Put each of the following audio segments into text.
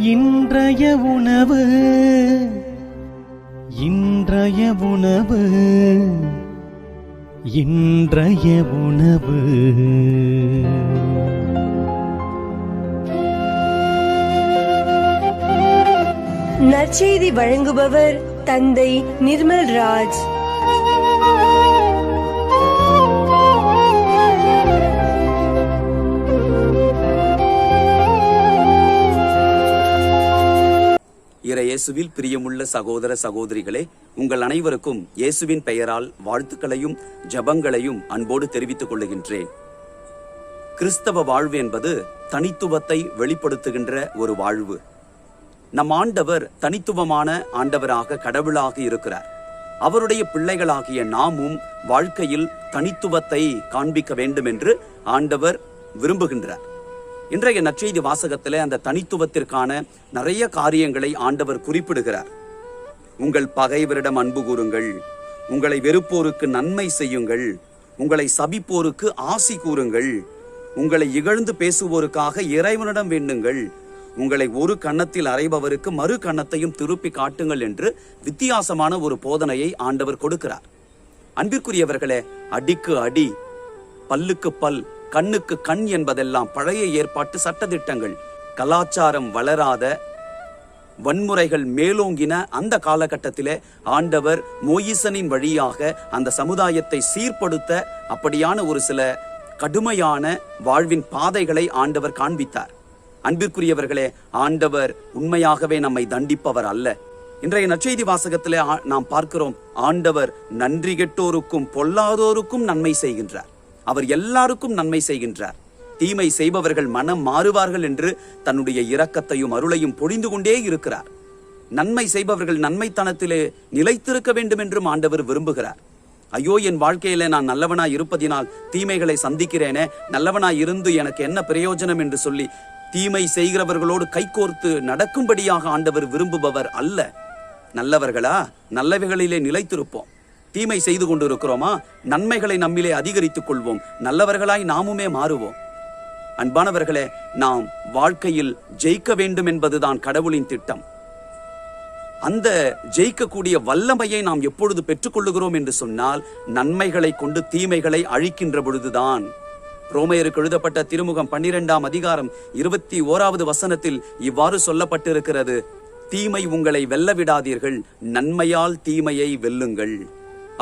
இன்றைய உணவு இன்றைய உணவு இன்றைய உணவு. நற்செய்தி வழங்குபவர் தந்தை நிர்மல் ராஜ். இயேசுவில் பிரியமுள்ள சகோதர சகோதரிகளே, உங்கள் அனைவருக்கும் இயேசுவின் பெயரால் வாழ்த்துக்களையும் ஜபங்களையும் அன்போடு தெரிவித்துக் கொள்ளுகின்றேன். கிறிஸ்தவ வாழ்வு என்பது தனித்துவத்தை வெளிப்படுத்துகின்ற ஒரு வாழ்வு. நம் ஆண்டவர் தனித்துவமான ஆண்டவராக, கடவுளாக இருக்கிறார். அவருடைய பிள்ளைகளாகிய நாமும் வாழ்க்கையில் தனித்துவத்தை காண்பிக்க வேண்டும் என்று ஆண்டவர் விரும்புகின்றார். இன்றைய நற்செய்தி வாசகத்திலே அந்த தனித்துவத்திற்கான நிறைய காரியங்களை ஆண்டவர் குறிப்பிடுகிறார். உங்கள் பகைவரிடம் அன்பு கூறுங்கள், உங்களை வெறுப்போருக்கு நன்மை செய்யுங்கள், உங்களை சபிப்போருக்கு ஆசி கூறுங்கள், உங்களை இகழ்ந்து பேசுவோருக்காக இறைவனிடம் வேண்டுங்கள், உங்களை ஒரு கன்னத்தில் அறைபவருக்கு மறு கன்னத்தையும் திருப்பி காட்டுங்கள் என்று வித்தியாசமான ஒரு போதனையை ஆண்டவர் கொடுக்கிறார். அன்பிற்குரியவர்களே, அடிக்கு அடி, பல்லுக்கு பல், கண்ணுக்கு கண் என்பதெல்லாம் பழைய ஏற்பாட்டு சட்டதிட்டங்கள். கலாச்சாரம் வளராத, வன்முறைகள் மேலோங்கின அந்த காலகட்டத்திலே ஆண்டவர் மோயிசனின் வழியாக அந்த சமுதாயத்தை சீர்படுத்த அப்படியான ஒரு சில கடுமையான வாழ்வின் பாதைகளை ஆண்டவர் காண்பித்தார். அன்பிற்குரியவர்களே, ஆண்டவர் உண்மையாகவே நம்மை தண்டிப்பவர் அல்ல. இன்றைய நற்செய்தி வாசகத்திலே நாம் பார்க்கிறோம், ஆண்டவர் நன்றி கெட்டோருக்கும் பொல்லாதோருக்கும் நன்மை செய்கின்றார். அவர் எல்லாருக்கும் நன்மை செய்கின்றார். தீமை செய்பவர்கள் மனம் மாறுவார்கள் என்று தன்னுடைய இரக்கத்தையும் அருளையும் பொழிந்து கொண்டே இருக்கிறார். நன்மை செய்பவர்கள் நன்மைத்தனத்திலே நிலைத்திருக்க வேண்டும் என்றும் ஆண்டவர் விரும்புகிறார். ஐயோ, என் வாழ்க்கையில நான் நல்லவனாய் இருப்பதினால் தீமைகளை சந்திக்கிறேனே, நல்லவனாய் இருந்து எனக்கு என்ன பிரயோஜனம் என்று சொல்லி தீமை செய்கிறவர்களோடு கைகோர்த்து நடக்கும்படியாக ஆண்டவர் விரும்புபவர் அல்ல. நல்லவர்களா, நல்லவைகளிலே நிலைத்திருப்போம். தீமை செய்து கொண்டிருக்கிறோமா, நன்மைகளை நம்மிலே அதிகரித்துக் கொள்வோம், நல்லவர்களாய் நாமுமே மாறுவோம். அன்பானவர்களே, நாம் வாழ்க்கையில் ஜெயிக்க வேண்டும் என்பதுதான் கடவுளின் திட்டம். அந்த ஜெயிக்கக்கூடிய வல்லமையை நாம் எப்பொழுது பெற்றுக்கொள்ளுகிறோம் என்று சொன்னால், நன்மைகளை கொண்டு தீமைகளை அழிக்கின்ற பொழுதுதான். ரோமையருக்கு எழுதப்பட்ட திருமுகம் 12ஆம் அதிகாரம் 21வது வசனத்தில் இவ்வாறு சொல்லப்பட்டிருக்கிறது, தீமை உங்களை வெல்ல விடாதீர்கள், நன்மையால் தீமையை வெல்லுங்கள்.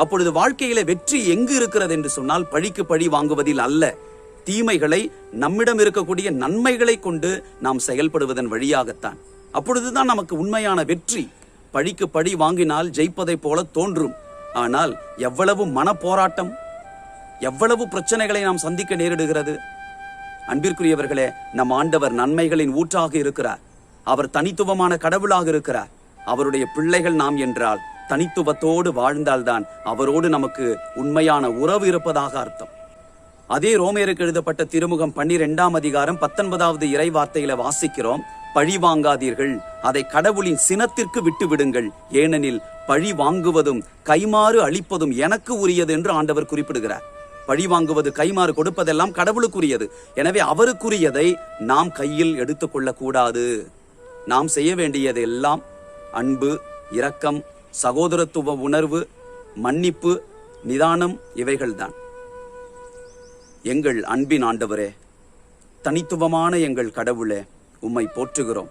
அப்பொழுது வாழ்க்கையில வெற்றி எங்கு இருக்கிறது என்று சொன்னால், பழிக்கு பழி வாங்குவதில் அல்ல, தீமைகளை நம்மிடம் இருக்கக்கூடிய நன்மைகளை கொண்டு நாம் செயல்படுவதன் வழியாகத்தான். அப்பொழுதுதான் நமக்கு உண்மையான வெற்றி. பழிக்கு பழி வாங்கினால் ஜெயிப்பதை போல தோன்றும். ஆனால் எவ்வளவு மன போராட்டம், எவ்வளவு பிரச்சனைகளை நாம் சந்திக்க நேரிடுகிறது. அன்பிற்குரியவர்களே, நம் ஆண்டவர் நன்மைகளின் ஊற்றாக இருக்கிறார். அவர் தனித்துவமான கடவுளாக இருக்கிறார். அவருடைய பிள்ளைகள் நாம் என்றால் தனித்துவத்தோடு வாழ்ந்தால்தான் அவரோடு நமக்கு உண்மையான உறவு இருப்பதாக அர்த்தம். அதே ரோமையருக்கு எழுதப்பட்ட திருமுகம் 12ஆம் அதிகாரம் 19வது இறை வார்த்தையில வாசிக்கிறோம், பழி வாங்காதீர்கள், அதை கடவுளின் சினத்திற்கு விட்டு விடுங்கள், ஏனெனில் பழி வாங்குவதும் கைமாறு அளிப்பதும் எனக்கு உரியது என்று ஆண்டவர் குறிப்பிடுகிறார். பழி வாங்குவது, கைமாறு கொடுப்பதெல்லாம் கடவுளுக்குரியது. எனவே அவருக்குரியதை நாம் கையில் எடுத்துக்கொள்ள கூடாது. நாம் செய்ய வேண்டியது எல்லாம் அன்பு, இரக்கம், சகோதரத்துவ உணர்வு, மன்னிப்பு, நிதானம், இவைகள்தான். எங்கள் அன்பின் ஆண்டவரே, தனித்துவமான எங்கள் கடவுளே, உம்மை போற்றுகிறோம்.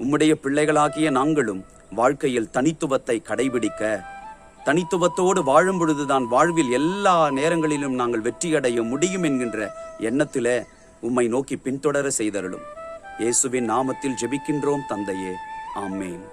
உம்முடைய பிள்ளைகளாகிய நாங்களும் வாழ்க்கையில் தனித்துவத்தை கடைபிடிக்க, தனித்துவத்தோடு வாழும் பொழுதுதான் வாழ்வில் எல்லா நேரங்களிலும் நாங்கள் வெற்றியடைய முடியும் என்கின்ற எண்ணத்திலே உம்மை நோக்கி பின்தொடர செய்தருளும். இயேசுவின் நாமத்தில் ஜெபிக்கின்றோம் தந்தையே, ஆமேன்.